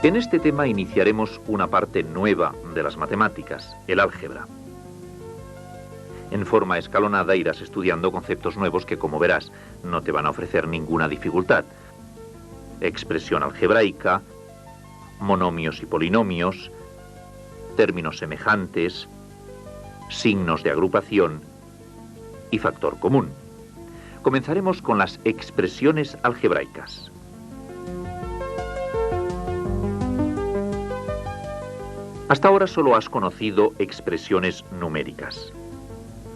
En este tema iniciaremos una parte nueva de las matemáticas, el álgebra. En forma escalonada irás estudiando conceptos nuevos que, como verás, no te van a ofrecer ninguna dificultad. Expresión algebraica, monomios y polinomios, términos semejantes, signos de agrupación y factor común. Comenzaremos con las expresiones algebraicas. Hasta ahora solo has conocido expresiones numéricas.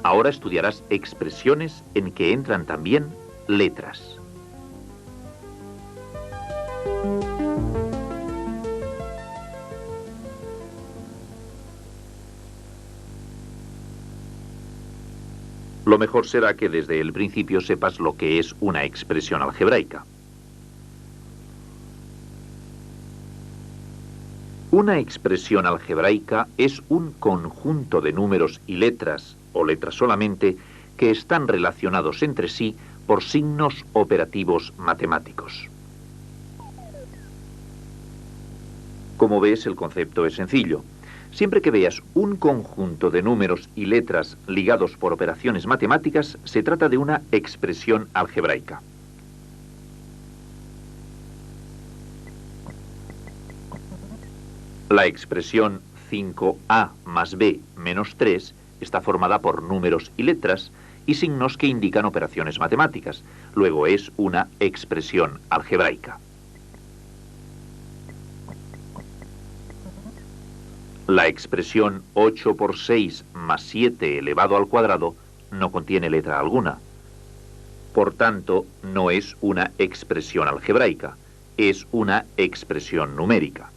Ahora estudiarás expresiones en que entran también letras. Lo mejor será que desde el principio sepas lo que es una expresión algebraica. Una expresión algebraica es un conjunto de números y letras, o letras solamente, que están relacionados entre sí por signos operativos matemáticos. Como ves, el concepto es sencillo. Siempre que veas un conjunto de números y letras ligados por operaciones matemáticas, se trata de una expresión algebraica. La expresión 5a más b menos 3 está formada por números y letras y signos que indican operaciones matemáticas. Luego es una expresión algebraica. La expresión 8 por 6 más 7 elevado al cuadrado no contiene letra alguna. Por tanto, no es una expresión algebraica, es una expresión numérica.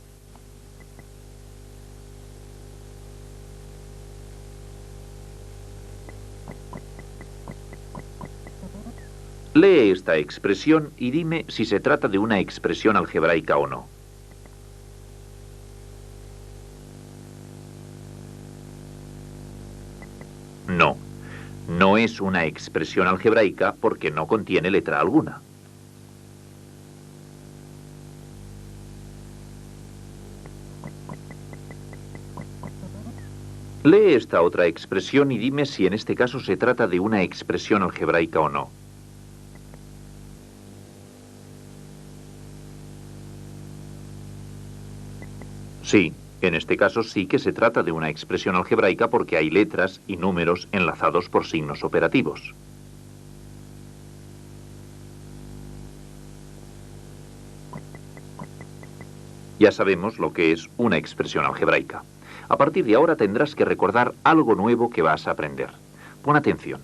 Lee esta expresión y dime si se trata de una expresión algebraica o no. No, no es una expresión algebraica porque no contiene letra alguna. Lee esta otra expresión y dime si en este caso se trata de una expresión algebraica o no. Sí, en este caso sí que se trata de una expresión algebraica porque hay letras y números enlazados por signos operativos. Ya sabemos lo que es una expresión algebraica. A partir de ahora tendrás que recordar algo nuevo que vas a aprender. Pon atención.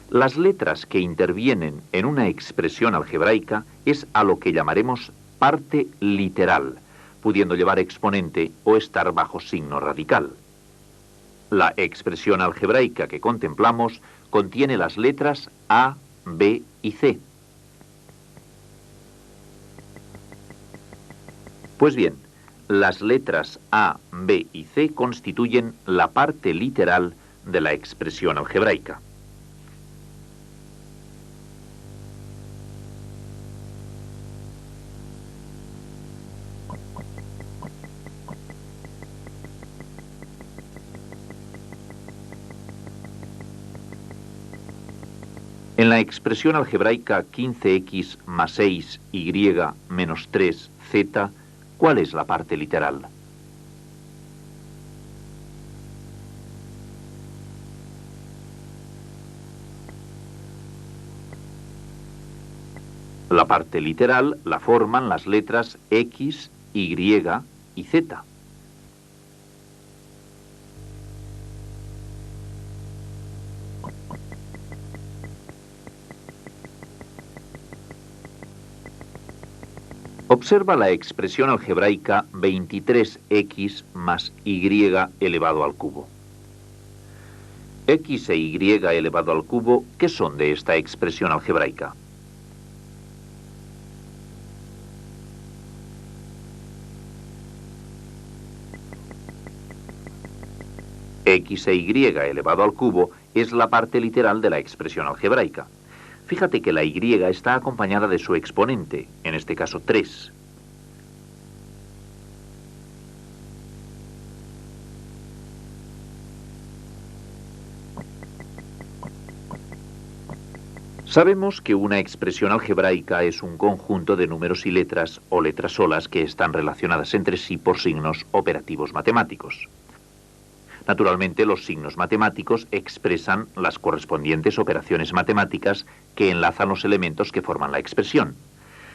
Las letras que intervienen en una expresión algebraica es a lo que llamaremos parte literal, pudiendo llevar exponente o estar bajo signo radical. La expresión algebraica que contemplamos contiene las letras A, B y C. Pues bien, las letras A, B y C constituyen la parte literal de la expresión algebraica. En la expresión algebraica 15x más 6y menos 3z, ¿cuál es la parte literal? La parte literal la forman las letras x, y y z. Observa la expresión algebraica 23x más y elevado al cubo. X e y elevado al cubo, ¿qué son de esta expresión algebraica? X e y elevado al cubo es la parte literal de la expresión algebraica. Fíjate que la y está acompañada de su exponente, en este caso 3. Sabemos que una expresión algebraica es un conjunto de números y letras o letras solas que están relacionadas entre sí por signos operativos matemáticos. Naturalmente, los signos matemáticos expresan las correspondientes operaciones matemáticas que enlazan los elementos que forman la expresión.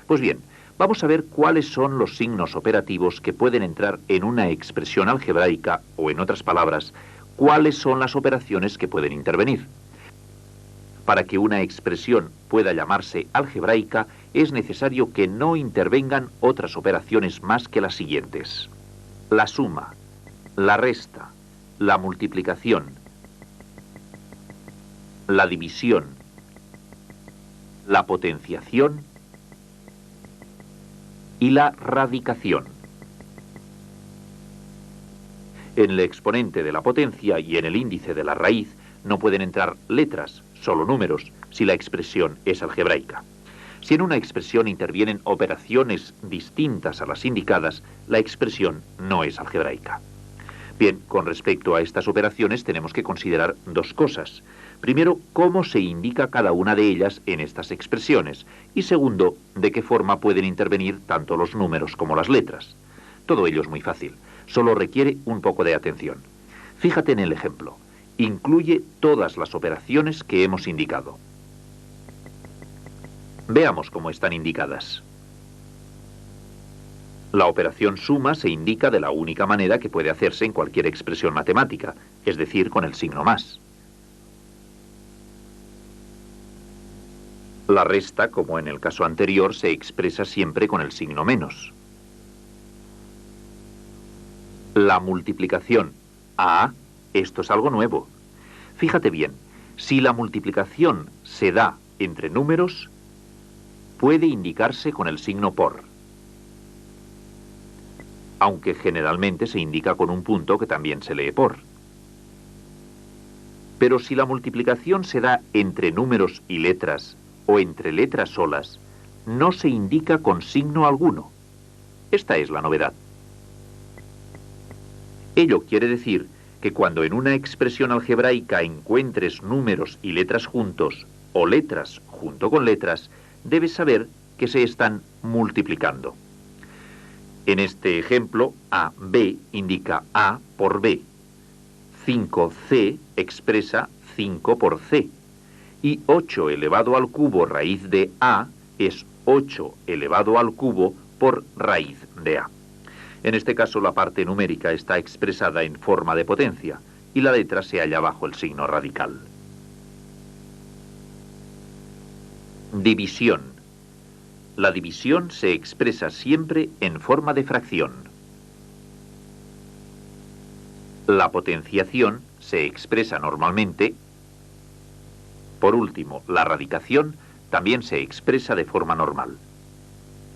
Pues bien, vamos a ver cuáles son los signos operativos que pueden entrar en una expresión algebraica, o en otras palabras, cuáles son las operaciones que pueden intervenir. Para que una expresión pueda llamarse algebraica, es necesario que no intervengan otras operaciones más que las siguientes: la suma, la resta, la multiplicación, la división, la potenciación y la radicación. En el exponente de la potencia y en el índice de la raíz no pueden entrar letras, solo números, si la expresión es algebraica. Si en una expresión intervienen operaciones distintas a las indicadas, la expresión no es algebraica. Bien, con respecto a estas operaciones tenemos que considerar dos cosas. Primero, cómo se indica cada una de ellas en estas expresiones. Y segundo, de qué forma pueden intervenir tanto los números como las letras. Todo ello es muy fácil, solo requiere un poco de atención. Fíjate en el ejemplo. Incluye todas las operaciones que hemos indicado. Veamos cómo están indicadas. La operación suma se indica de la única manera que puede hacerse en cualquier expresión matemática, es decir, con el signo más. La resta, como en el caso anterior, se expresa siempre con el signo menos. La multiplicación a, esto es algo nuevo. Fíjate bien, si la multiplicación se da entre números, puede indicarse con el signo por, aunque generalmente se indica con un punto que también se lee por. Pero si la multiplicación se da entre números y letras, o entre letras solas, no se indica con signo alguno. Esta es la novedad. Ello quiere decir que cuando en una expresión algebraica encuentres números y letras juntos, o letras junto con letras, debes saber que se están multiplicando. En este ejemplo, AB indica A por B. 5C expresa 5 por C. Y 8 elevado al cubo raíz de A es 8 elevado al cubo por raíz de A. En este caso, la parte numérica está expresada en forma de potencia y la letra se halla bajo el signo radical. División. La división se expresa siempre en forma de fracción. La potenciación se expresa normalmente. Por último, la radicación también se expresa de forma normal.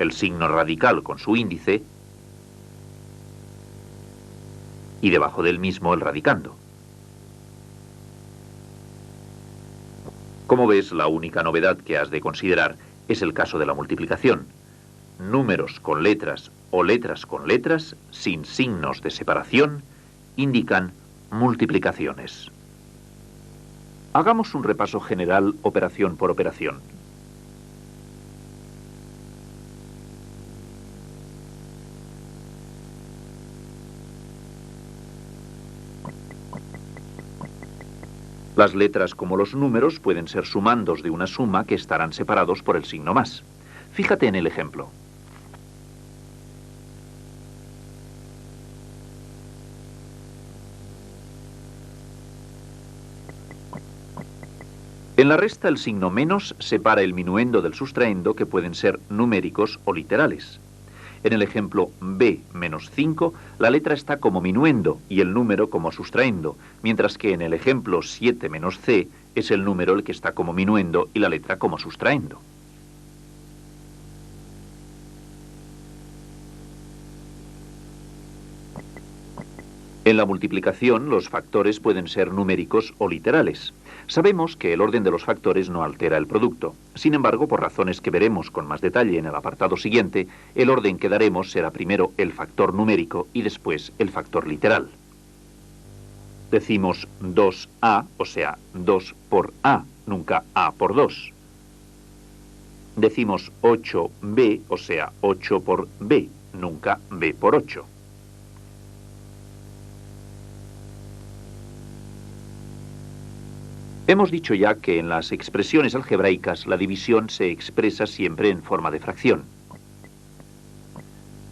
El signo radical con su índice y debajo del mismo el radicando. Como ves, la única novedad que has de considerar es el caso de la multiplicación. Números con letras o letras con letras, sin signos de separación, indican multiplicaciones. Hagamos un repaso general operación por operación. Las letras como los números pueden ser sumandos de una suma que estarán separados por el signo más. Fíjate en el ejemplo. En la resta, el signo menos separa el minuendo del sustraendo, que pueden ser numéricos o literales. En el ejemplo B menos 5, la letra está como minuendo y el número como sustraendo, mientras que en el ejemplo 7 menos C es el número el que está como minuendo y la letra como sustraendo. En la multiplicación, los factores pueden ser numéricos o literales. Sabemos que el orden de los factores no altera el producto. Sin embargo, por razones que veremos con más detalle en el apartado siguiente, el orden que daremos será primero el factor numérico y después el factor literal. Decimos 2A, o sea, 2 por A, nunca A por 2. Decimos 8b, o sea, 8 por b, nunca b por 8. Hemos dicho ya que en las expresiones algebraicas la división se expresa siempre en forma de fracción.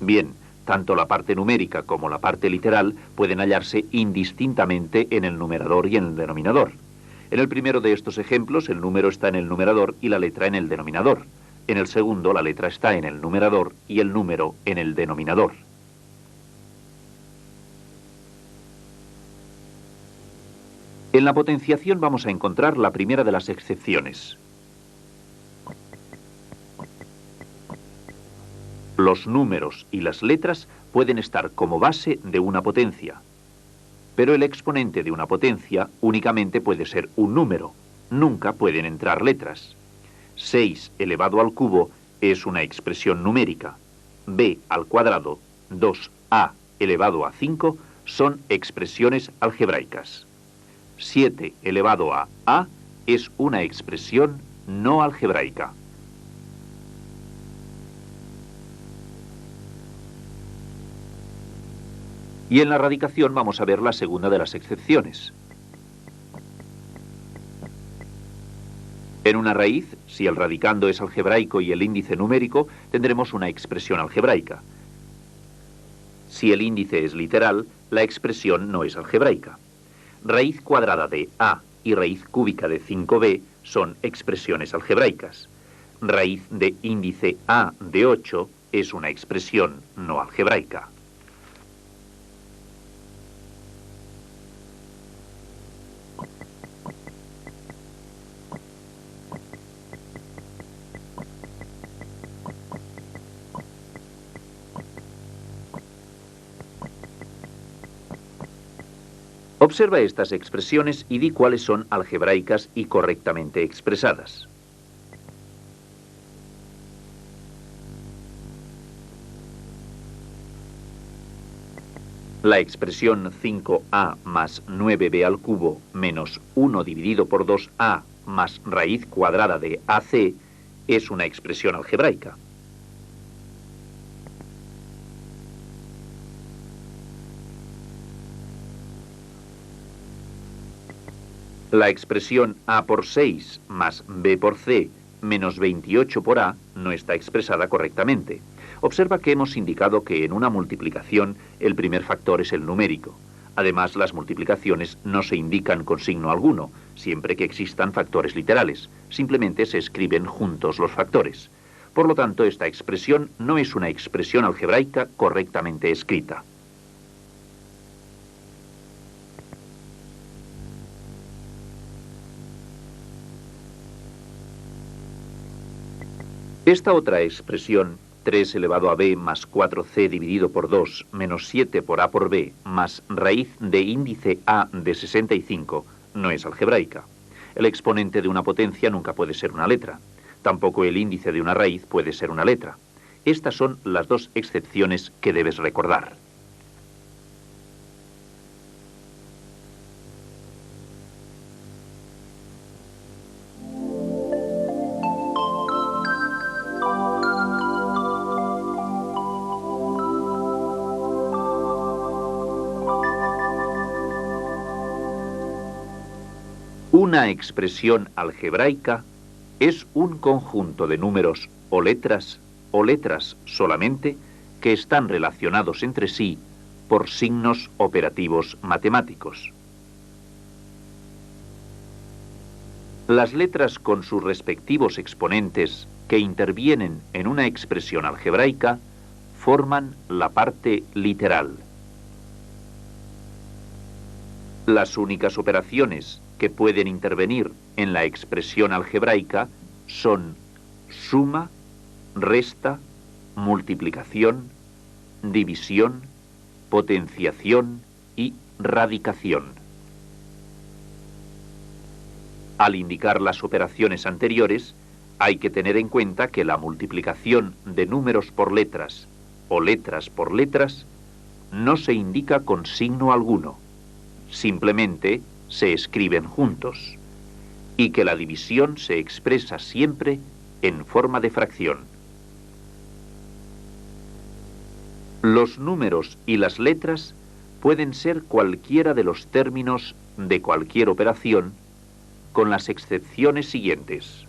Bien, tanto la parte numérica como la parte literal pueden hallarse indistintamente en el numerador y en el denominador. En el primero de estos ejemplos, el número está en el numerador y la letra en el denominador. En el segundo, la letra está en el numerador y el número en el denominador. En la potenciación vamos a encontrar la primera de las excepciones. Los números y las letras pueden estar como base de una potencia, pero el exponente de una potencia únicamente puede ser un número, nunca pueden entrar letras. 6 elevado al cubo es una expresión numérica. b al cuadrado, 2a elevado a 5 son expresiones algebraicas. 7 elevado a es una expresión no algebraica. Y en la radicación vamos a ver la segunda de las excepciones. En una raíz, si el radicando es algebraico y el índice numérico, tendremos una expresión algebraica. Si el índice es literal, la expresión no es algebraica. Raíz cuadrada de a y raíz cúbica de 5b son expresiones algebraicas. Raíz de índice a de 8 es una expresión no algebraica. Observa estas expresiones y di cuáles son algebraicas y correctamente expresadas. La expresión 5a más 9b al cubo menos 1 dividido por 2a más raíz cuadrada de ac es una expresión algebraica. La expresión a por 6 más b por c menos 28 por a no está expresada correctamente. Observa que hemos indicado que en una multiplicación el primer factor es el numérico. Además, las multiplicaciones no se indican con signo alguno, siempre que existan factores literales. Simplemente se escriben juntos los factores. Por lo tanto, esta expresión no es una expresión algebraica correctamente escrita. Esta otra expresión, 3 elevado a b más 4c dividido por 2 menos 7 por a por b más raíz de índice a de 65, no es algebraica. El exponente de una potencia nunca puede ser una letra. Tampoco el índice de una raíz puede ser una letra. Estas son las dos excepciones que debes recordar. Una expresión algebraica es un conjunto de números o letras solamente que están relacionados entre sí por signos operativos matemáticos. Las letras con sus respectivos exponentes que intervienen en una expresión algebraica forman la parte literal. Las únicas operaciones que pueden intervenir en la expresión algebraica son suma, resta, multiplicación, división, potenciación y radicación. Al indicar las operaciones anteriores, hay que tener en cuenta que la multiplicación de números por letras o letras por letras no se indica con signo alguno, simplemente se escriben juntos, y que la división se expresa siempre en forma de fracción. Los números y las letras pueden ser cualquiera de los términos de cualquier operación, con las excepciones siguientes.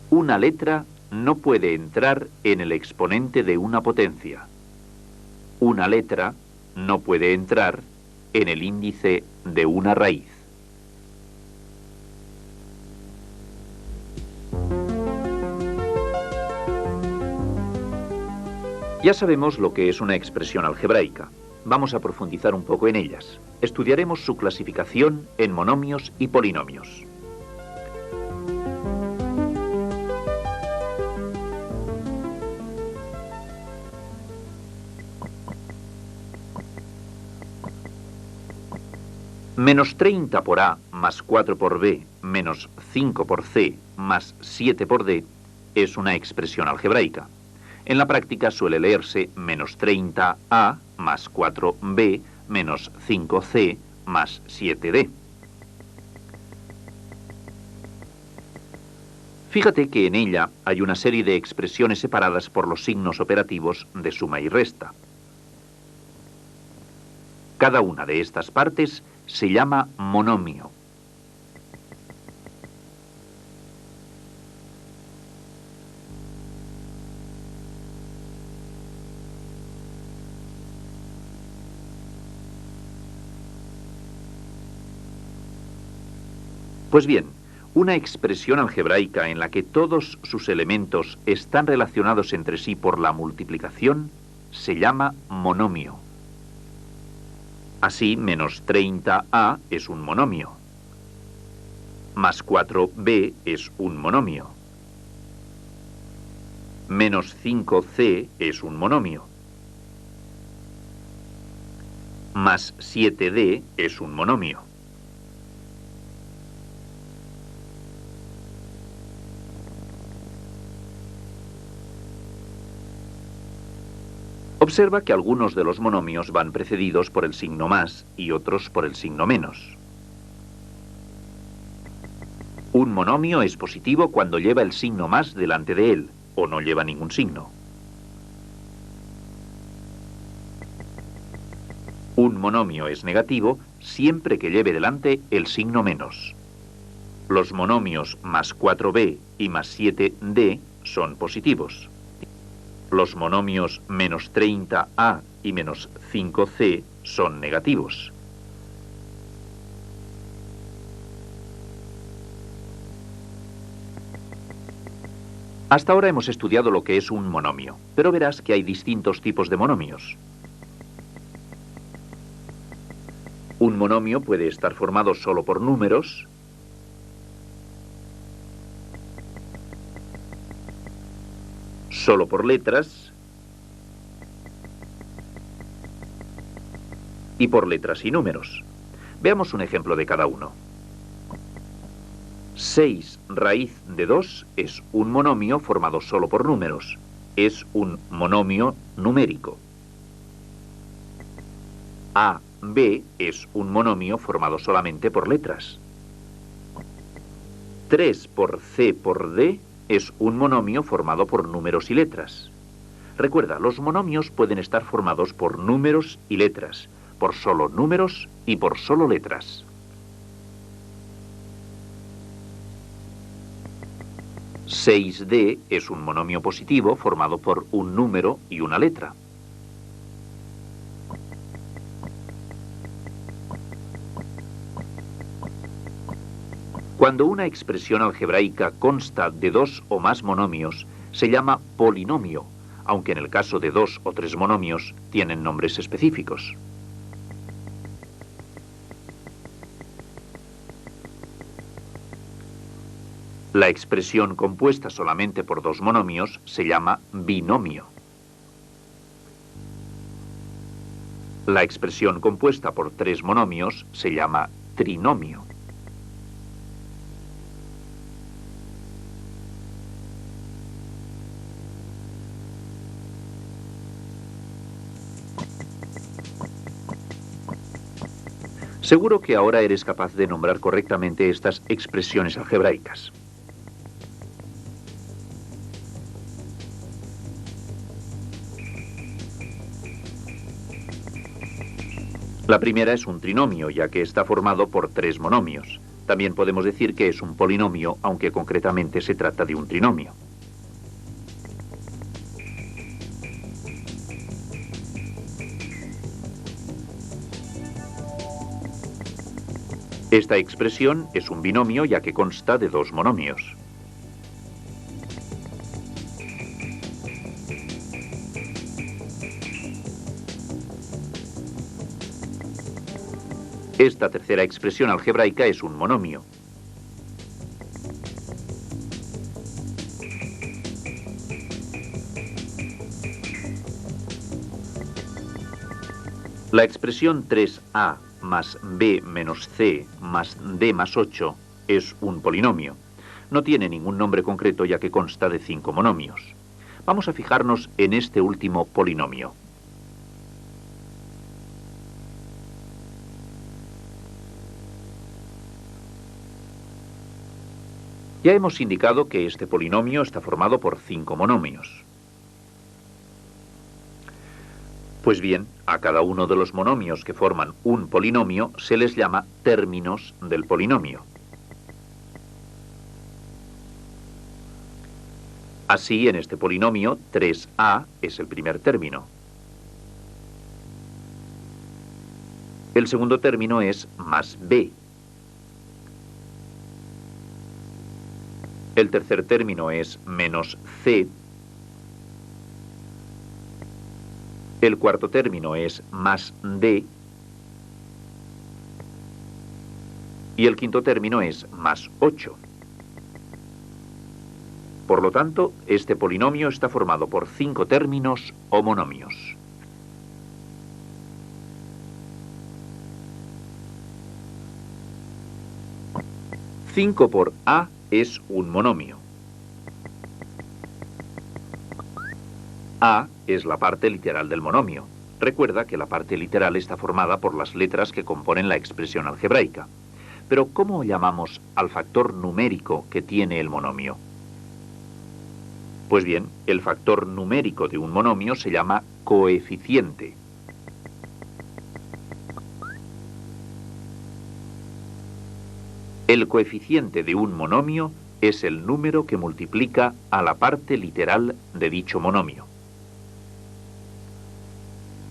Una letra no puede entrar en el exponente de una potencia. Una letra no puede entrar en el índice de una raíz. Ya sabemos lo que es una expresión algebraica. Vamos a profundizar un poco en ellas. Estudiaremos su clasificación en monomios y polinomios. Menos 30 por A más 4 por B menos 5 por C más 7 por D es una expresión algebraica. En la práctica suele leerse menos 30A más 4B menos 5C más 7D. Fíjate que en ella hay una serie de expresiones separadas por los signos operativos de suma y resta. Cada una de estas partes se llama monomio. Pues bien, una expresión algebraica en la que todos sus elementos están relacionados entre sí por la multiplicación se llama monomio. Así, menos 30A es un monomio. Más 4B es un monomio. Menos 5C es un monomio. Más 7D es un monomio. Observa que algunos de los monomios van precedidos por el signo más y otros por el signo menos. Un monomio es positivo cuando lleva el signo más delante de él, o no lleva ningún signo. Un monomio es negativo siempre que lleve delante el signo menos. Los monomios más 4b y más 7d son positivos. Los monomios menos 30a y menos 5c son negativos. Hasta ahora hemos estudiado lo que es un monomio, pero verás que hay distintos tipos de monomios. Un monomio puede estar formado solo por números, solo por letras y por letras y números. Veamos un ejemplo de cada uno. 6 raíz de 2 es un monomio formado solo por números. Es un monomio numérico. A, B es un monomio formado solamente por letras. 3 por C por D es un monomio formado por números y letras. Recuerda, los monomios pueden estar formados por números y letras, por solo números y por solo letras. 6D es un monomio positivo formado por un número y una letra. Cuando una expresión algebraica consta de dos o más monomios, se llama polinomio, aunque en el caso de 2 o 3 monomios tienen nombres específicos. La expresión compuesta solamente por 2 monomios se llama binomio. La expresión compuesta por 3 monomios se llama trinomio. Seguro que ahora eres capaz de nombrar correctamente estas expresiones algebraicas. La primera es un trinomio, ya que está formado por 3 monomios. También podemos decir que es un polinomio, aunque concretamente se trata de un trinomio. Esta expresión es un binomio, ya que consta de 2 monomios. Esta tercera expresión algebraica es un monomio. La expresión 3a más b menos c más d más 8 es un polinomio. No tiene ningún nombre concreto ya que consta de 5 monomios. Vamos a fijarnos en este último polinomio. Ya hemos indicado que este polinomio está formado por 5 monomios. Pues bien, a cada uno de los monomios que forman un polinomio se les llama términos del polinomio. Así, en este polinomio, 3a es el primer término. El segundo término es más b. El tercer término es menos c. El cuarto término es más d. Y el quinto término es más 8. Por lo tanto, este polinomio está formado por 5 términos o monomios. «5 por a» es un monomio. A es la parte literal del monomio. Recuerda que la parte literal está formada por las letras que componen la expresión algebraica. Pero ¿cómo llamamos al factor numérico que tiene el monomio? Pues bien, el factor numérico de un monomio se llama coeficiente. El coeficiente de un monomio es el número que multiplica a la parte literal de dicho monomio.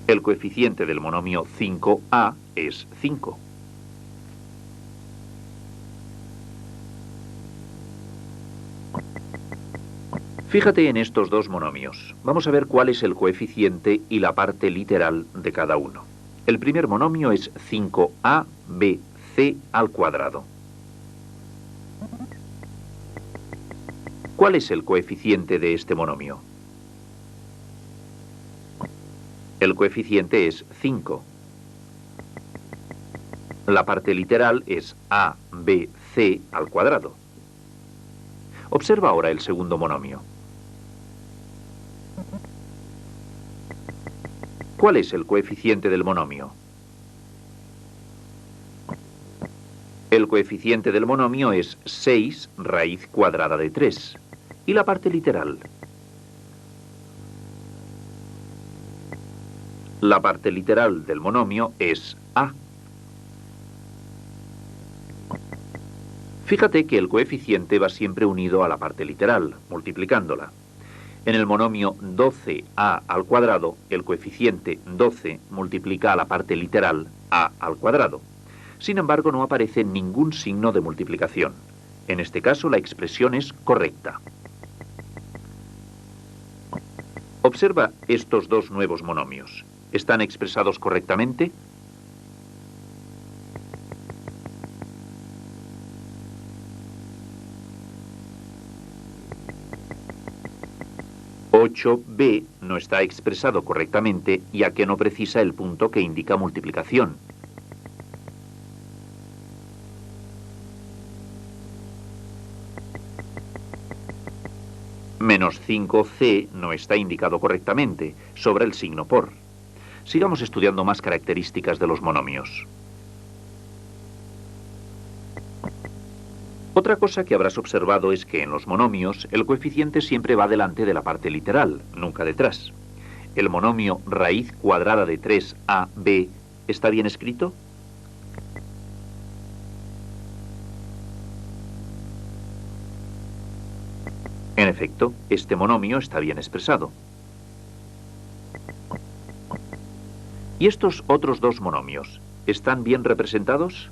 El coeficiente del monomio 5a es 5. Fíjate en estos dos monomios. Vamos a ver cuál es el coeficiente y la parte literal de cada uno. El primer monomio es 5abc al cuadrado. ¿Cuál es el coeficiente de este monomio? El coeficiente es 5. La parte literal es abc al cuadrado. Observa ahora el segundo monomio. ¿Cuál es el coeficiente del monomio? El coeficiente del monomio es 6 raíz cuadrada de 3. ¿Y la parte literal? La parte literal del monomio es a. Fíjate que el coeficiente va siempre unido a la parte literal, multiplicándola. En el monomio 12a al cuadrado, el coeficiente 12 multiplica a la parte literal a al cuadrado. Sin embargo, no aparece ningún signo de multiplicación. En este caso, la expresión es correcta. Observa estos dos nuevos monomios. ¿Están expresados correctamente? «8b» no está expresado correctamente, ya que no precisa el punto que indica multiplicación. Menos 5c no está indicado correctamente, sobra el signo por. Sigamos estudiando más características de los monomios. Otra cosa que habrás observado es que en los monomios el coeficiente siempre va delante de la parte literal, nunca detrás. El monomio raíz cuadrada de 3ab ¿está bien escrito? En efecto, este monomio está bien expresado. ¿Y estos otros dos monomios están bien representados?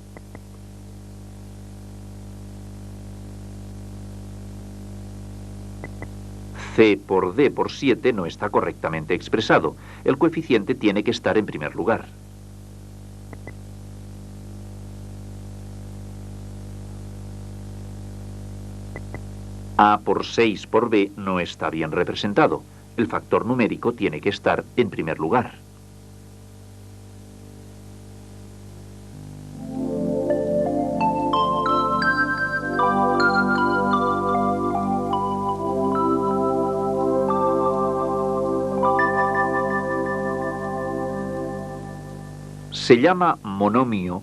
C por D por 7 no está correctamente expresado. El coeficiente tiene que estar en primer lugar. A por 6 por B no está bien representado. El factor numérico tiene que estar en primer lugar. Se llama monomio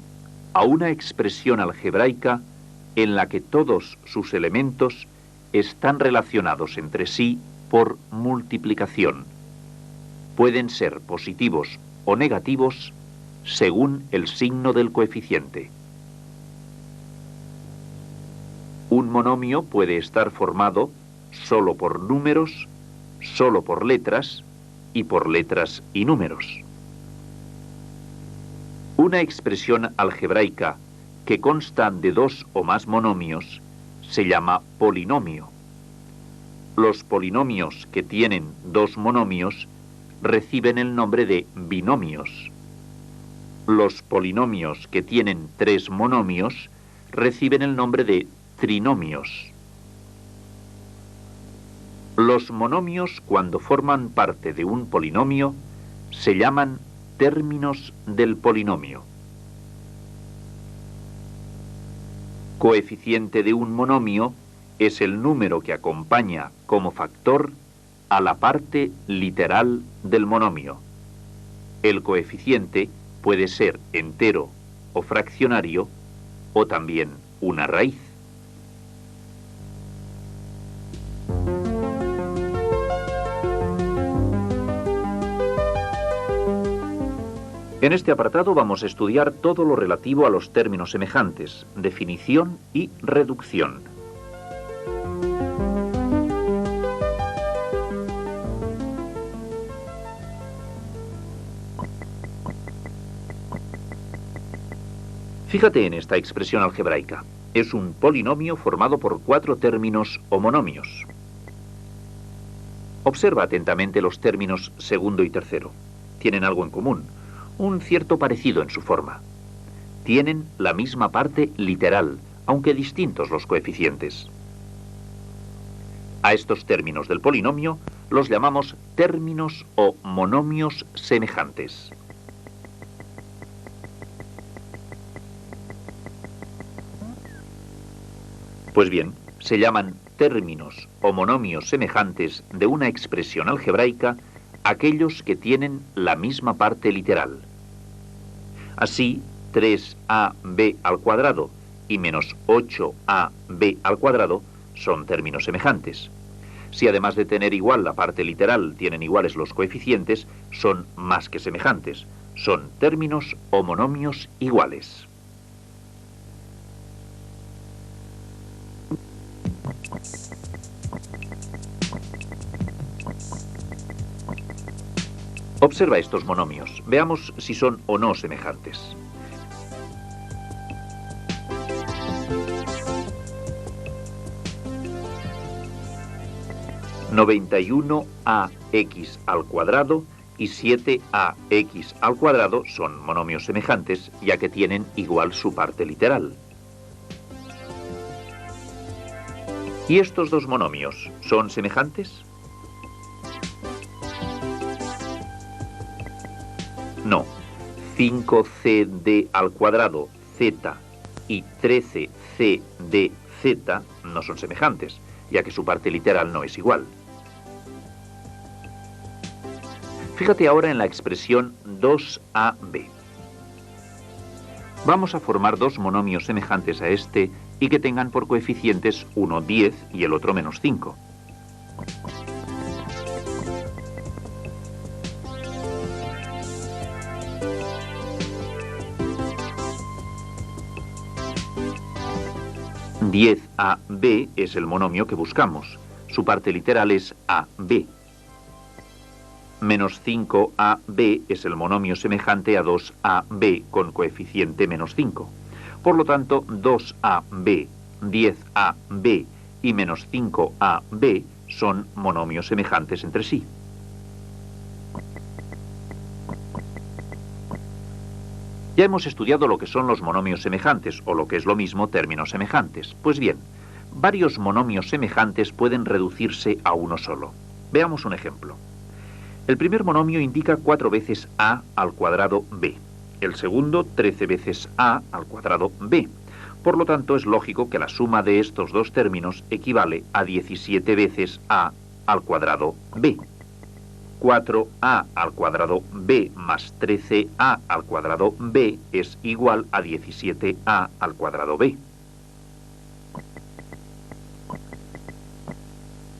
a una expresión algebraica en la que todos sus elementos están relacionados entre sí por multiplicación. Pueden ser positivos o negativos según el signo del coeficiente. Un monomio puede estar formado solo por números, solo por letras y por letras y números. Una expresión algebraica que consta de dos o más monomios se llama polinomio. Los polinomios que tienen dos monomios reciben el nombre de binomios. Los polinomios que tienen tres monomios reciben el nombre de trinomios. Los monomios, cuando forman parte de un polinomio, se llaman términos del polinomio. Coeficiente de un monomio es el número que acompaña como factor a la parte literal del monomio. El coeficiente puede ser entero o fraccionario o también una raíz. En este apartado vamos a estudiar todo lo relativo a los términos semejantes, definición y reducción. Fíjate en esta expresión algebraica. Es un polinomio formado por 4 términos o monomios. Observa atentamente los términos segundo y tercero. Tienen algo en común, un cierto parecido en su forma. Tienen la misma parte literal, aunque distintos los coeficientes. A estos términos del polinomio los llamamos términos o monomios semejantes. Pues bien, se llaman términos o monomios semejantes de una expresión algebraica aquellos que tienen la misma parte literal. Así, 3ab al cuadrado y menos 8ab al cuadrado son términos semejantes. Si además de tener igual la parte literal tienen iguales los coeficientes, son más que semejantes. Son términos o monomios iguales. Observa estos monomios. Veamos si son o no semejantes. (91ax al cuadrado) y 7ax al cuadrado son monomios semejantes, ya que tienen igual su parte literal. ¿Y estos dos monomios son semejantes? No. 5cd al cuadrado z y 13cdz no son semejantes, ya que su parte literal no es igual. Fíjate ahora en la expresión 2ab. Vamos a formar dos monomios semejantes a este y que tengan por coeficientes uno 10 y el otro menos 5. 10AB es el monomio que buscamos. Su parte literal es AB. Menos 5AB es el monomio semejante a 2AB con coeficiente menos 5. Por lo tanto, 2AB, 10AB y menos 5AB son monomios semejantes entre sí. Ya hemos estudiado lo que son los monomios semejantes, o lo que es lo mismo, términos semejantes. Pues bien, varios monomios semejantes pueden reducirse a uno solo. Veamos un ejemplo. El primer monomio indica 4 veces a al cuadrado b. El segundo, 13 veces a al cuadrado b. Por lo tanto, es lógico que la suma de estos dos términos equivale a 17 veces a al cuadrado b. 4a al cuadrado b más 13a al cuadrado b es igual a 17a al cuadrado b.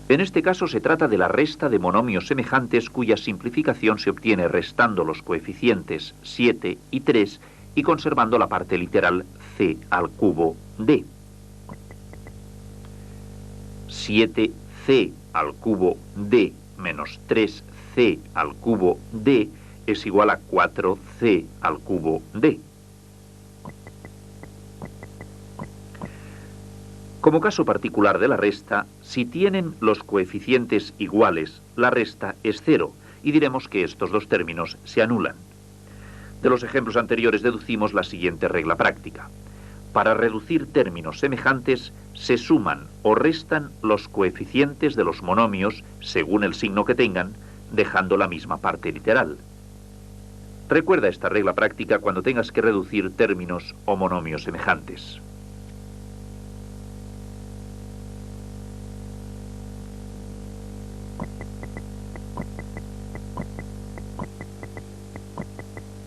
En este caso se trata de la resta de monomios semejantes cuya simplificación se obtiene restando los coeficientes 7 y 3 y conservando la parte literal c al cubo d. 7c al cubo d menos 3c al cubo d es igual a 4c al cubo d. Como caso particular de la resta, si tienen los coeficientes iguales, la resta es 0 y diremos que estos dos términos se anulan. De los ejemplos anteriores deducimos la siguiente regla práctica. Para reducir términos semejantes, se suman o restan los coeficientes de los monomios según el signo que tengan, dejando la misma parte literal. Recuerda esta regla práctica cuando tengas que reducir términos o monomios semejantes.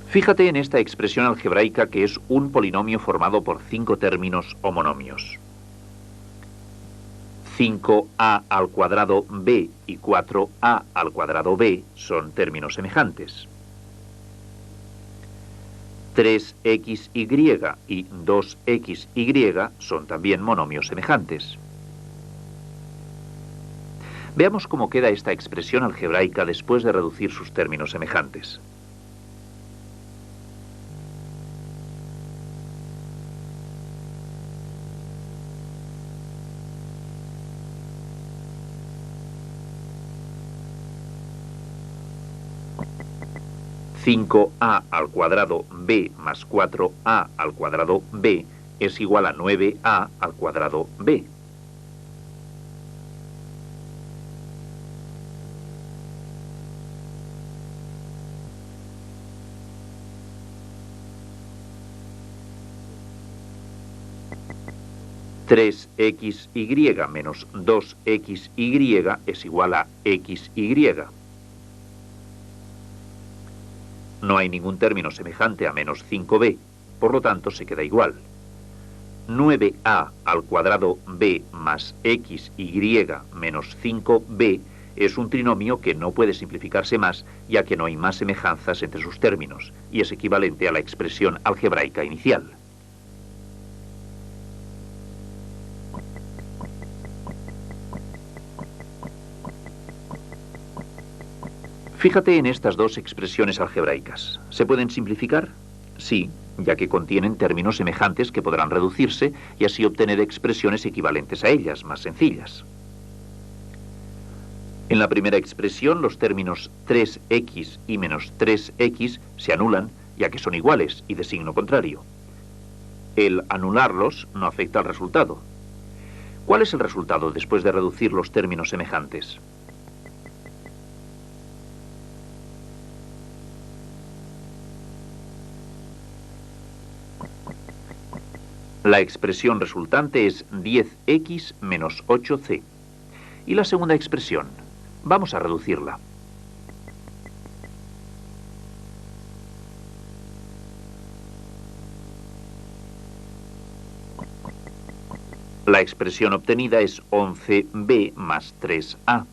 Fíjate en esta expresión algebraica que es un polinomio formado por 5 términos o monomios. 5a al cuadrado b y 4a al cuadrado b son términos semejantes. 3xy y 2xy son también monomios semejantes. Veamos cómo queda esta expresión algebraica después de reducir sus términos semejantes. (5a al cuadrado b más 4a al cuadrado b es igual a 9a al cuadrado b. (3xy menos 2xy es igual a xy). No hay ningún término semejante a menos 5b, por lo tanto se queda igual. 9a al cuadrado b más xy menos 5b es un trinomio que no puede simplificarse más, ya que no hay más semejanzas entre sus términos, y es equivalente a la expresión algebraica inicial. Fíjate en estas dos expresiones algebraicas. ¿Se pueden simplificar? Sí, ya que contienen términos semejantes que podrán reducirse y así obtener expresiones equivalentes a ellas, más sencillas. En la primera expresión, los términos 3x y menos 3x se anulan, ya que son iguales y de signo contrario. El anularlos no afecta al resultado. ¿Cuál es el resultado después de reducir los términos semejantes? La expresión resultante es 10x menos 8c. Y la segunda expresión, vamos a reducirla. La expresión obtenida es 11b más 3a.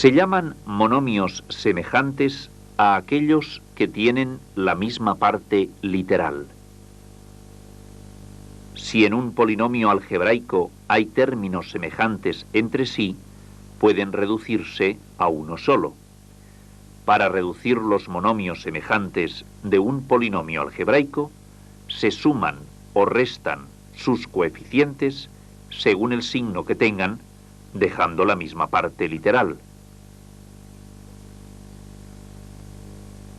Se llaman monomios semejantes a aquellos que tienen la misma parte literal. Si en un polinomio algebraico hay términos semejantes entre sí, pueden reducirse a uno solo. Para reducir los monomios semejantes de un polinomio algebraico, se suman o restan sus coeficientes según el signo que tengan, dejando la misma parte literal.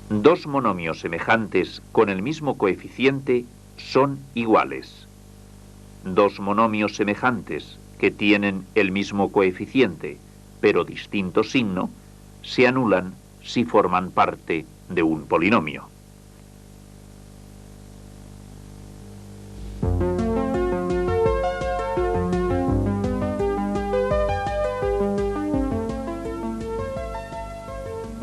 Dos monomios semejantes con el mismo coeficiente son iguales. Dos monomios semejantes que tienen el mismo coeficiente, pero distinto signo, se anulan si forman parte de un polinomio.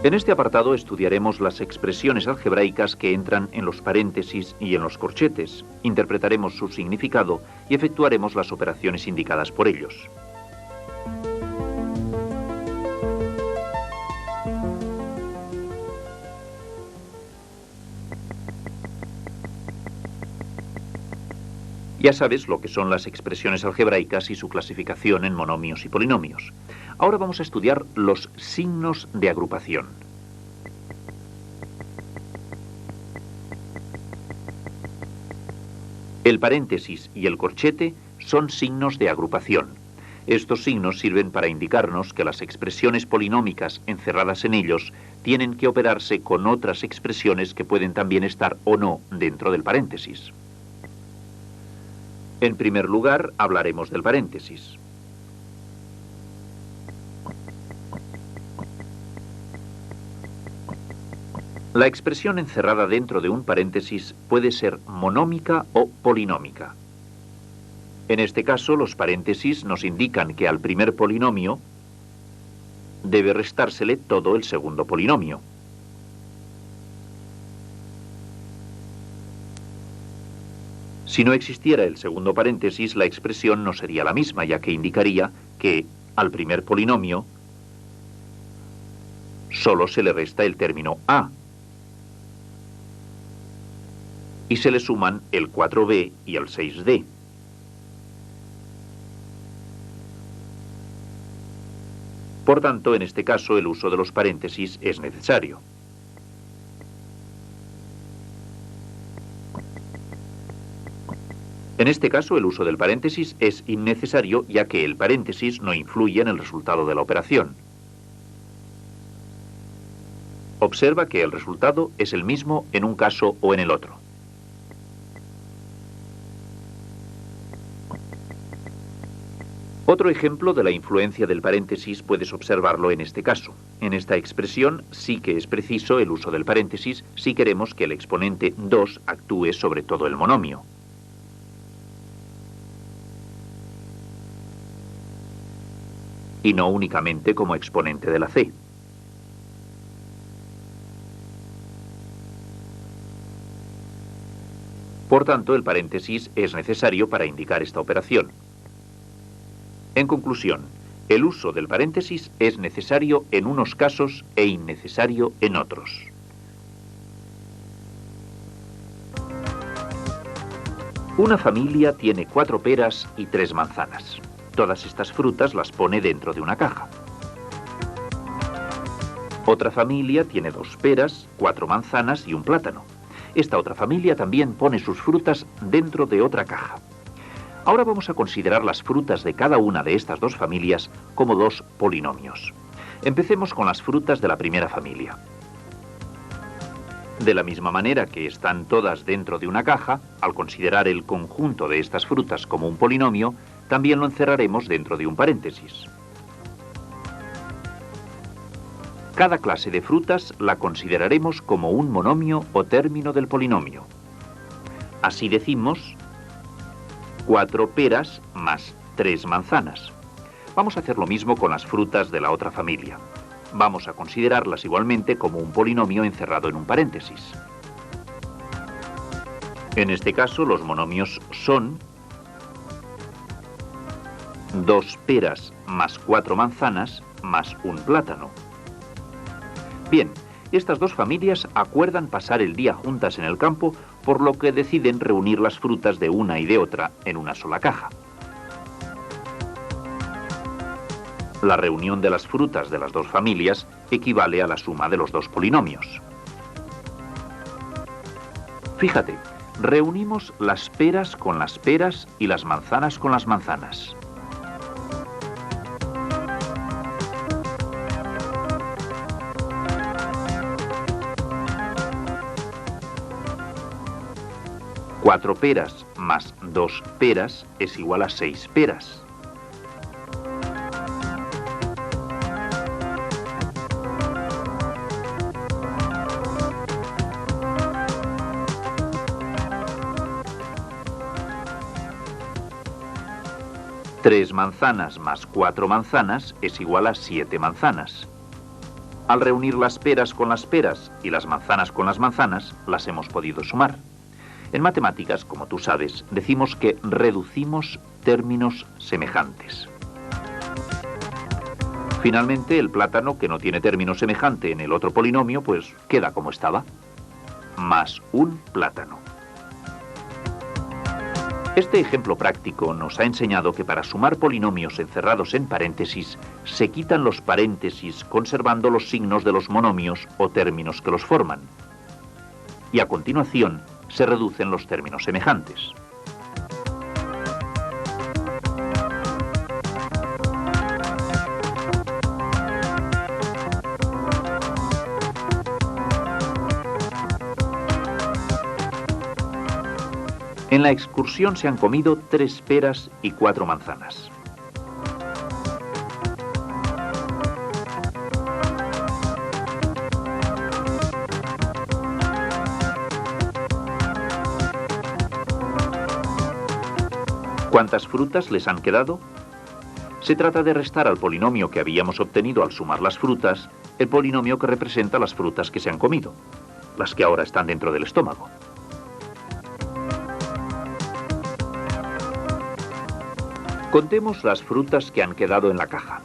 En este apartado estudiaremos las expresiones algebraicas que entran en los paréntesis y en los corchetes, interpretaremos su significado y efectuaremos las operaciones indicadas por ellos. Ya sabes lo que son las expresiones algebraicas y su clasificación en monomios y polinomios. Ahora vamos a estudiar los signos de agrupación. El paréntesis y el corchete son signos de agrupación. Estos signos sirven para indicarnos que las expresiones polinómicas encerradas en ellos tienen que operarse con otras expresiones que pueden también estar o no dentro del paréntesis. En primer lugar, hablaremos del paréntesis. La expresión encerrada dentro de un paréntesis puede ser monómica o polinómica. En este caso, los paréntesis nos indican que al primer polinomio debe restársele todo el segundo polinomio. Si no existiera el segundo paréntesis, la expresión no sería la misma, ya que indicaría que al primer polinomio solo se le resta el término a, y se le suman el 4b y el 6d. Por tanto, en este caso, el uso de los paréntesis es necesario. En este caso, el uso del paréntesis es innecesario, ya que el paréntesis no influye en el resultado de la operación. Observa que el resultado es el mismo en un caso o en el otro. Otro ejemplo de la influencia del paréntesis puedes observarlo en este caso. En esta expresión sí que es preciso el uso del paréntesis si queremos que el exponente 2 actúe sobre todo el monomio. Y no únicamente como exponente de la c. Por tanto, el paréntesis es necesario para indicar esta operación. En conclusión, el uso del paréntesis es necesario en unos casos e innecesario en otros. Una familia tiene 4 peras y 3 manzanas. Todas estas frutas las pone dentro de una caja. Otra familia tiene 2 peras, 4 manzanas y un plátano. Esta otra familia también pone sus frutas dentro de otra caja. Ahora vamos a considerar las frutas de cada una de estas dos familias como 2 polinomios. Empecemos con las frutas de la primera familia. De la misma manera que están todas dentro de una caja, al considerar el conjunto de estas frutas como un polinomio, también lo encerraremos dentro de un paréntesis. Cada clase de frutas la consideraremos como un monomio o término del polinomio. Así decimos 4 peras más 3 manzanas. Vamos a hacer lo mismo con las frutas de la otra familia. Vamos a considerarlas igualmente como un polinomio encerrado en un paréntesis. En este caso, los monomios son 2 peras más 4 manzanas más un plátano. Bien, estas dos familias acuerdan pasar el día juntas en el campo, por lo que deciden reunir las frutas de una y de otra en una sola caja. La reunión de las frutas de las dos familias equivale a la suma de los dos polinomios. Fíjate, reunimos las peras con las peras y las manzanas con las manzanas. Cuatro peras más 2 peras es igual a 6 peras. Tres manzanas más 4 manzanas es igual a 7 manzanas. Al reunir las peras con las peras y las manzanas con las manzanas, las hemos podido sumar. En matemáticas, como tú sabes, decimos que reducimos términos semejantes. Finalmente, el plátano, que no tiene término semejante en el otro polinomio, pues queda como estaba. Más un plátano. Este ejemplo práctico nos ha enseñado que para sumar polinomios encerrados en paréntesis, se quitan los paréntesis conservando los signos de los monomios o términos que los forman. Y a continuación, se reducen los términos semejantes. En la excursión se han comido 3 peras y 4 manzanas. ¿Cuántas frutas les han quedado? Se trata de restar al polinomio que habíamos obtenido al sumar las frutas, el polinomio que representa las frutas que se han comido, las que ahora están dentro del estómago. Contemos las frutas que han quedado en la caja.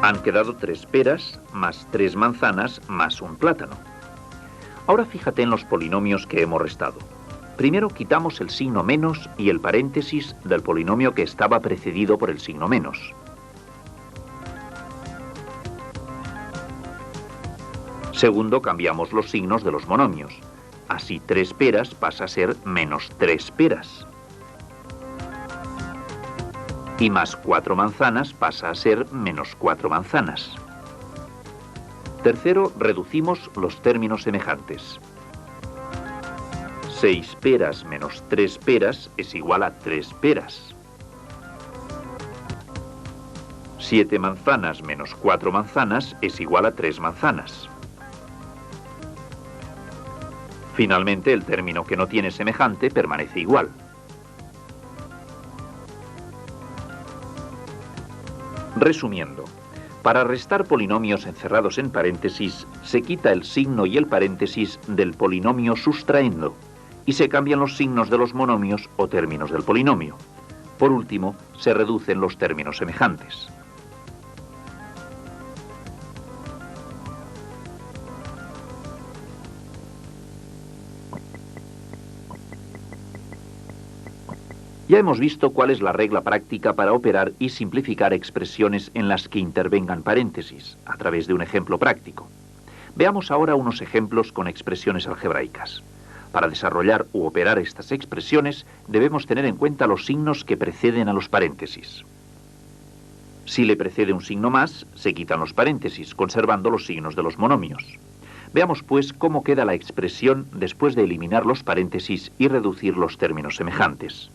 Han quedado 3 peras, más 3 manzanas, más un plátano. Ahora fíjate en los polinomios que hemos restado. Primero quitamos el signo menos y el paréntesis del polinomio que estaba precedido por el signo menos. Segundo, cambiamos los signos de los monomios. Así 3 peras pasa a ser menos 3 peras. Y más 4 manzanas pasa a ser menos 4 manzanas. Tercero, reducimos los términos semejantes. 6 peras menos 3 peras es igual a 3 peras. 7 manzanas menos 4 manzanas es igual a 3 manzanas. Finalmente, el término que no tiene semejante permanece igual. Resumiendo, para restar polinomios encerrados en paréntesis, se quita el signo y el paréntesis del polinomio sustraendo y se cambian los signos de los monomios o términos del polinomio. Por último, se reducen los términos semejantes. Ya hemos visto cuál es la regla práctica para operar y simplificar expresiones en las que intervengan paréntesis, a través de un ejemplo práctico. Veamos ahora unos ejemplos con expresiones algebraicas. Para desarrollar u operar estas expresiones, debemos tener en cuenta los signos que preceden a los paréntesis. Si le precede un signo más, se quitan los paréntesis, conservando los signos de los monomios. Veamos, pues, cómo queda la expresión después de eliminar los paréntesis y reducir los términos semejantes.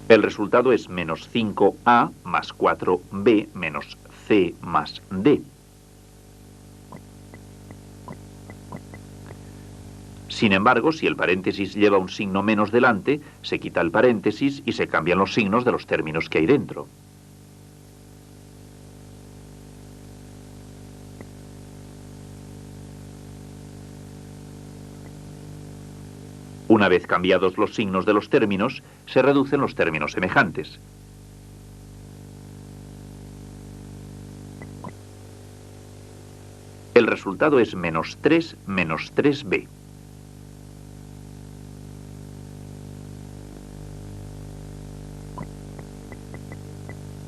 El resultado es menos 5a más 4b menos c más d. Sin embargo, si el paréntesis lleva un signo menos delante, se quita el paréntesis y se cambian los signos de los términos que hay dentro. Una vez cambiados los signos de los términos, se reducen los términos semejantes. El resultado es -3 menos 3b.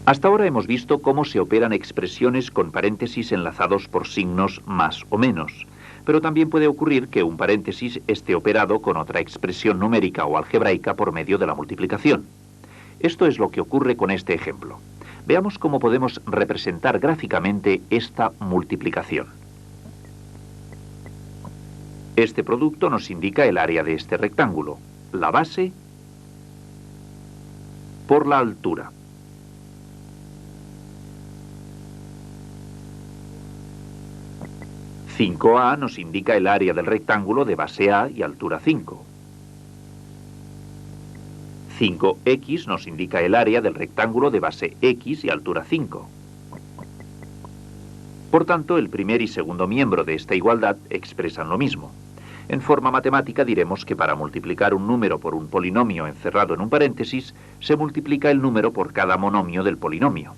Hasta ahora hemos visto cómo se operan expresiones con paréntesis enlazados por signos más o menos, pero también puede ocurrir que un paréntesis esté operado con otra expresión numérica o algebraica por medio de la multiplicación. Esto es lo que ocurre con este ejemplo. Veamos cómo podemos representar gráficamente esta multiplicación. Este producto nos indica el área de este rectángulo, la base por la altura. (5a) nos indica el área del rectángulo de base A y altura 5. 5x nos indica el área del rectángulo de base X y altura 5. Por tanto, el primer y segundo miembro de esta igualdad expresan lo mismo. En forma matemática diremos que para multiplicar un número por un polinomio encerrado en un paréntesis, se multiplica el número por cada monomio del polinomio.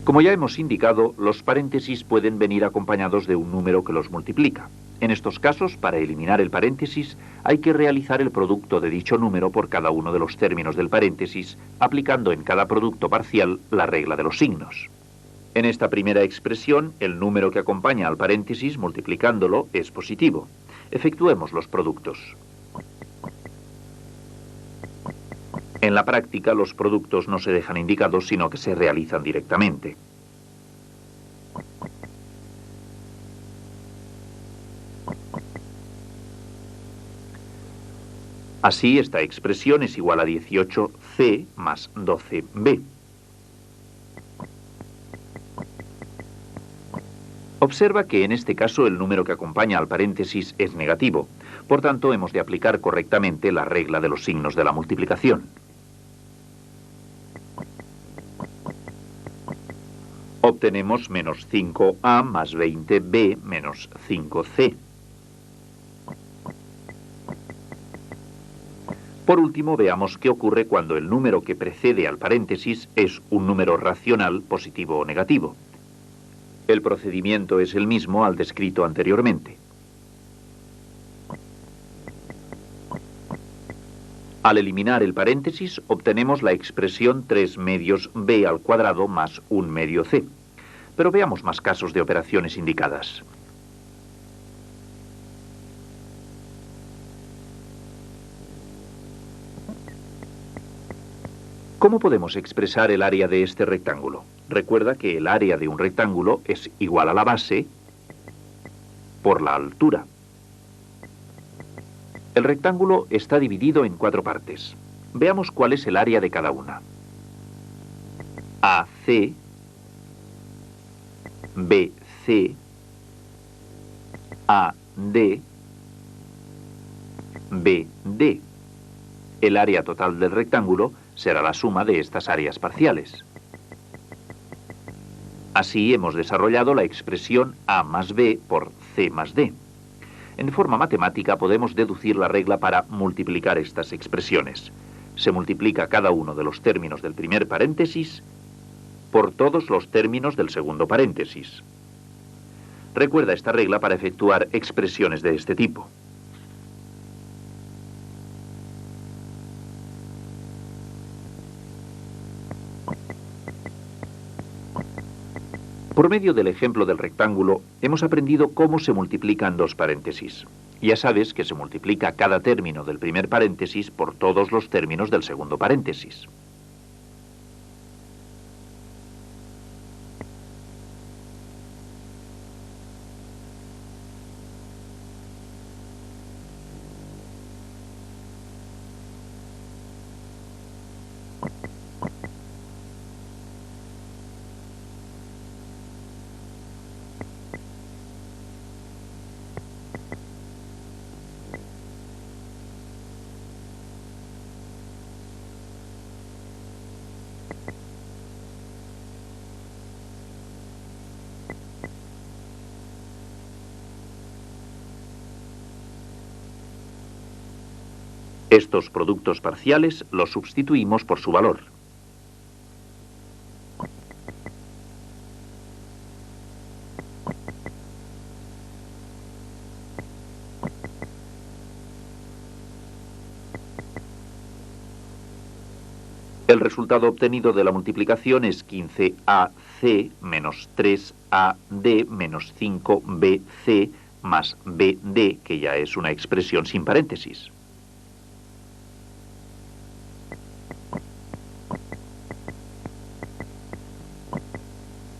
Como ya hemos indicado, los paréntesis pueden venir acompañados de un número que los multiplica. En estos casos, para eliminar el paréntesis, hay que realizar el producto de dicho número por cada uno de los términos del paréntesis, aplicando en cada producto parcial la regla de los signos. En esta primera expresión, el número que acompaña al paréntesis multiplicándolo es positivo. Efectuemos los productos. En la práctica, los productos no se dejan indicados, sino que se realizan directamente. Así, esta expresión es igual a 18c más 12b. Observa que en este caso el número que acompaña al paréntesis es negativo. Por tanto, hemos de aplicar correctamente la regla de los signos de la multiplicación. Obtenemos menos 5a más 20b menos 5c. Por último, veamos qué ocurre cuando el número que precede al paréntesis es un número racional, positivo o negativo. El procedimiento es el mismo al descrito anteriormente. Al eliminar el paréntesis, obtenemos la expresión 3 medios b al cuadrado más 1 medio c. Pero veamos más casos de operaciones indicadas. ¿Cómo podemos expresar el área de este rectángulo? Recuerda que el área de un rectángulo es igual a la base por la altura. El rectángulo está dividido en 4 partes. Veamos cuál es el área de cada una. AC, BC, AD, BD. El área total del rectángulo será la suma de estas áreas parciales. Así hemos desarrollado la expresión A más B por C más D. En forma matemática podemos deducir la regla para multiplicar estas expresiones. Se multiplica cada uno de los términos del primer paréntesis por todos los términos del segundo paréntesis. Recuerda esta regla para efectuar expresiones de este tipo. Por medio del ejemplo del rectángulo, hemos aprendido cómo se multiplican dos paréntesis. Ya sabes que se multiplica cada término del primer paréntesis por todos los términos del segundo paréntesis. Estos productos parciales los sustituimos por su valor. El resultado obtenido de la multiplicación es 15AC menos 3AD menos 5BC más BD, que ya es una expresión sin paréntesis.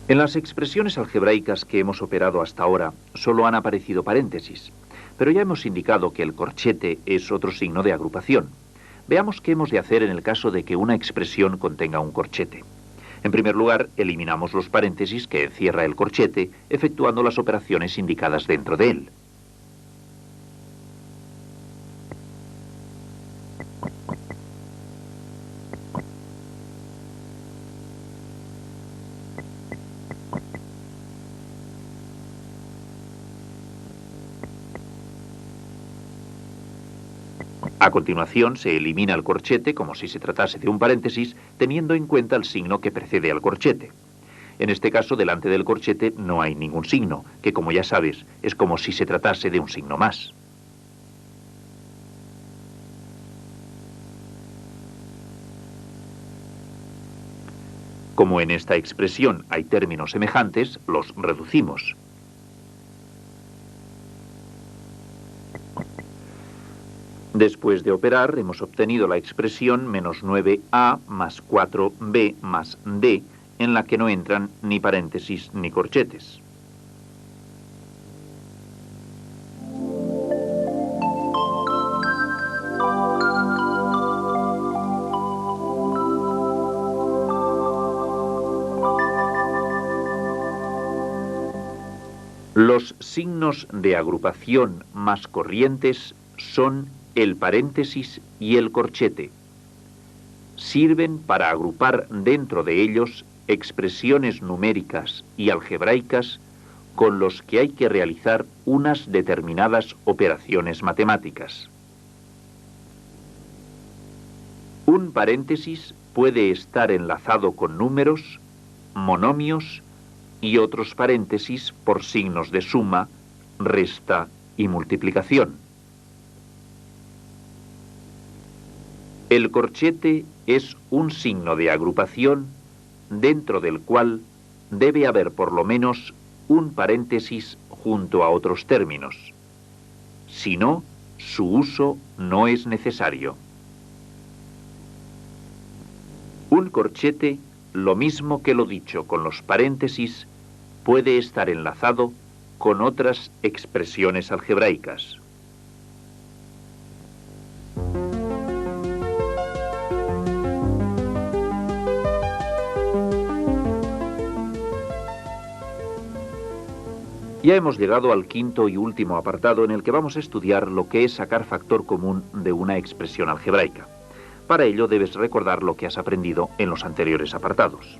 En las expresiones algebraicas que hemos operado hasta ahora, solo han aparecido paréntesis, pero ya hemos indicado que el corchete es otro signo de agrupación. Veamos qué hemos de hacer en el caso de que una expresión contenga un corchete. En primer lugar, eliminamos los paréntesis que encierra el corchete, efectuando las operaciones indicadas dentro de él. A continuación, se elimina el corchete como si se tratase de un paréntesis, teniendo en cuenta el signo que precede al corchete. En este caso, delante del corchete no hay ningún signo, que como ya sabes, es como si se tratase de un signo más. Como en esta expresión hay términos semejantes, los reducimos. Después de operar, hemos obtenido la expresión menos 9A más 4B más D, en la que no entran ni paréntesis ni corchetes. Los signos de agrupación más corrientes son el paréntesis y el corchete. Sirven para agrupar dentro de ellos expresiones numéricas y algebraicas con los que hay que realizar unas determinadas operaciones matemáticas. Un paréntesis puede estar enlazado con números, monomios y otros paréntesis por signos de suma, resta y multiplicación. El corchete es un signo de agrupación dentro del cual debe haber por lo menos un paréntesis junto a otros términos. Si no, su uso no es necesario. Un corchete, lo mismo que lo dicho con los paréntesis, puede estar enlazado con otras expresiones algebraicas. Ya hemos llegado al quinto y último apartado en el que vamos a estudiar lo que es sacar factor común de una expresión algebraica. Para ello debes recordar lo que has aprendido en los anteriores apartados.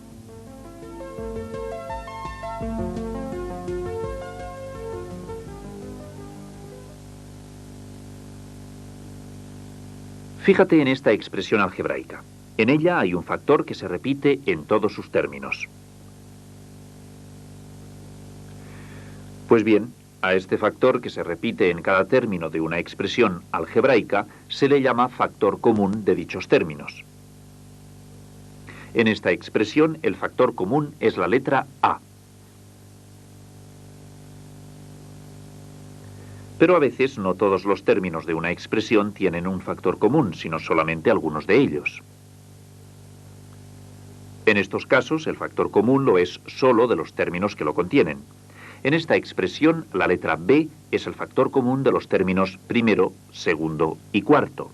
Fíjate en esta expresión algebraica. En ella hay un factor que se repite en todos sus términos. Pues bien, a este factor que se repite en cada término de una expresión algebraica se le llama factor común de dichos términos. En esta expresión el factor común es la letra A. Pero a veces no todos los términos de una expresión tienen un factor común, sino solamente algunos de ellos. En estos casos el factor común lo es solo de los términos que lo contienen. En esta expresión, la letra B es el factor común de los términos primero, segundo y cuarto.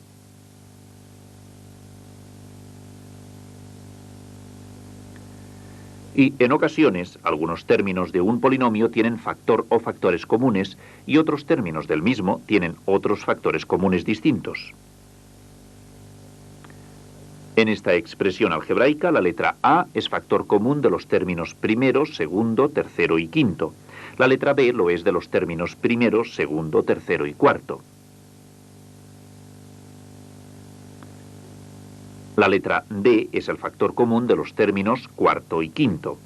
Y en ocasiones, algunos términos de un polinomio tienen factor o factores comunes y otros términos del mismo tienen otros factores comunes distintos. En esta expresión algebraica, la letra A es factor común de los términos primero, segundo, tercero y quinto. La letra B lo es de los términos primero, segundo, tercero y cuarto. La letra D es el factor común de los términos cuarto y quinto.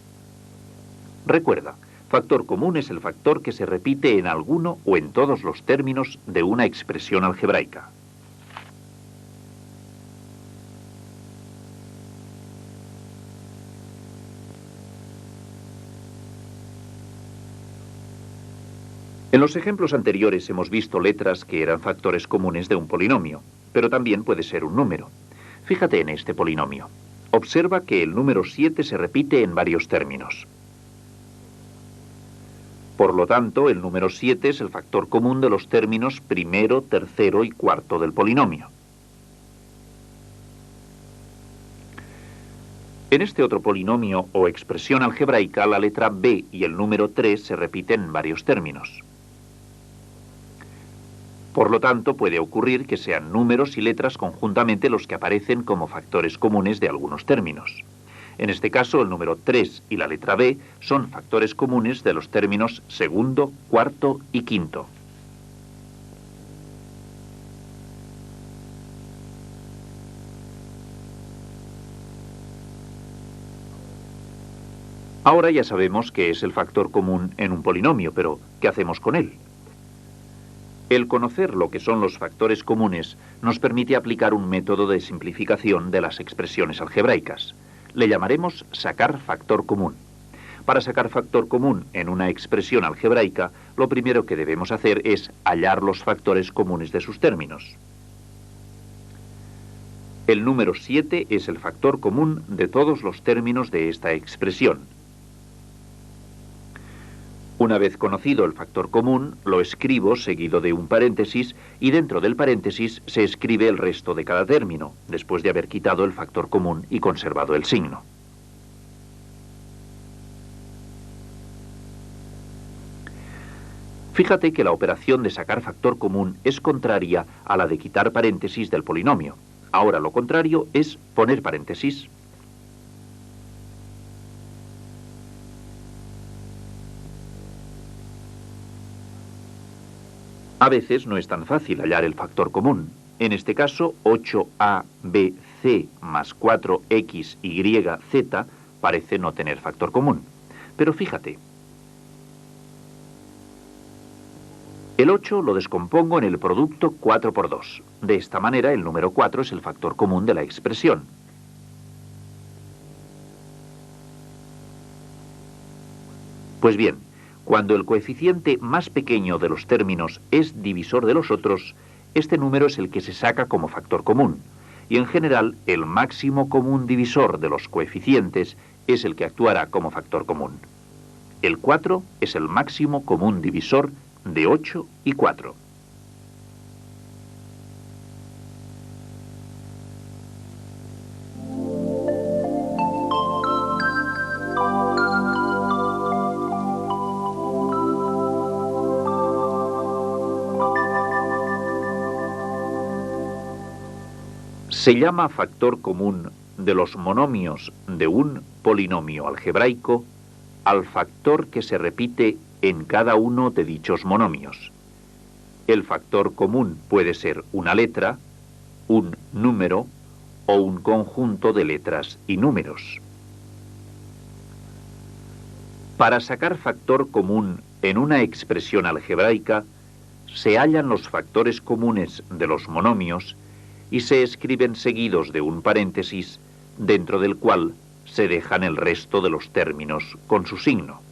Recuerda, factor común es el factor que se repite en alguno o en todos los términos de una expresión algebraica. En los ejemplos anteriores hemos visto letras que eran factores comunes de un polinomio, pero también puede ser un número. Fíjate en este polinomio. Observa que el número 7 se repite en varios términos. Por lo tanto, el número 7 es el factor común de los términos primero, tercero y cuarto del polinomio. En este otro polinomio o expresión algebraica, la letra B y el número 3 se repiten en varios términos. Por lo tanto, puede ocurrir que sean números y letras conjuntamente los que aparecen como factores comunes de algunos términos. En este caso, el número 3 y la letra B son factores comunes de los términos segundo, cuarto y quinto. Ahora ya sabemos qué es el factor común en un polinomio, pero ¿qué hacemos con él? El conocer lo que son los factores comunes nos permite aplicar un método de simplificación de las expresiones algebraicas. Le llamaremos sacar factor común. Para sacar factor común en una expresión algebraica, lo primero que debemos hacer es hallar los factores comunes de sus términos. El número 7 es el factor común de todos los términos de esta expresión. Una vez conocido el factor común, lo escribo seguido de un paréntesis y dentro del paréntesis se escribe el resto de cada término, después de haber quitado el factor común y conservado el signo. Fíjate que la operación de sacar factor común es contraria a la de quitar paréntesis del polinomio. Ahora lo contrario es poner paréntesis. A veces no es tan fácil hallar el factor común. En este caso, 8ABC más 4XYZ parece no tener factor común. Pero fíjate, el 8 lo descompongo en el producto 4 por 2. De esta manera, el número 4 es el factor común de la expresión. Pues bien, cuando el coeficiente más pequeño de los términos es divisor de los otros, este número es el que se saca como factor común. Y en general, el máximo común divisor de los coeficientes es el que actuará como factor común. El 4 es el máximo común divisor de 8 y 4. Se llama factor común de los monomios de un polinomio algebraico al factor que se repite en cada uno de dichos monomios. El factor común puede ser una letra, un número o un conjunto de letras y números. Para sacar factor común en una expresión algebraica, se hallan los factores comunes de los monomios y se escriben seguidos de un paréntesis dentro del cual se dejan el resto de los términos con su signo.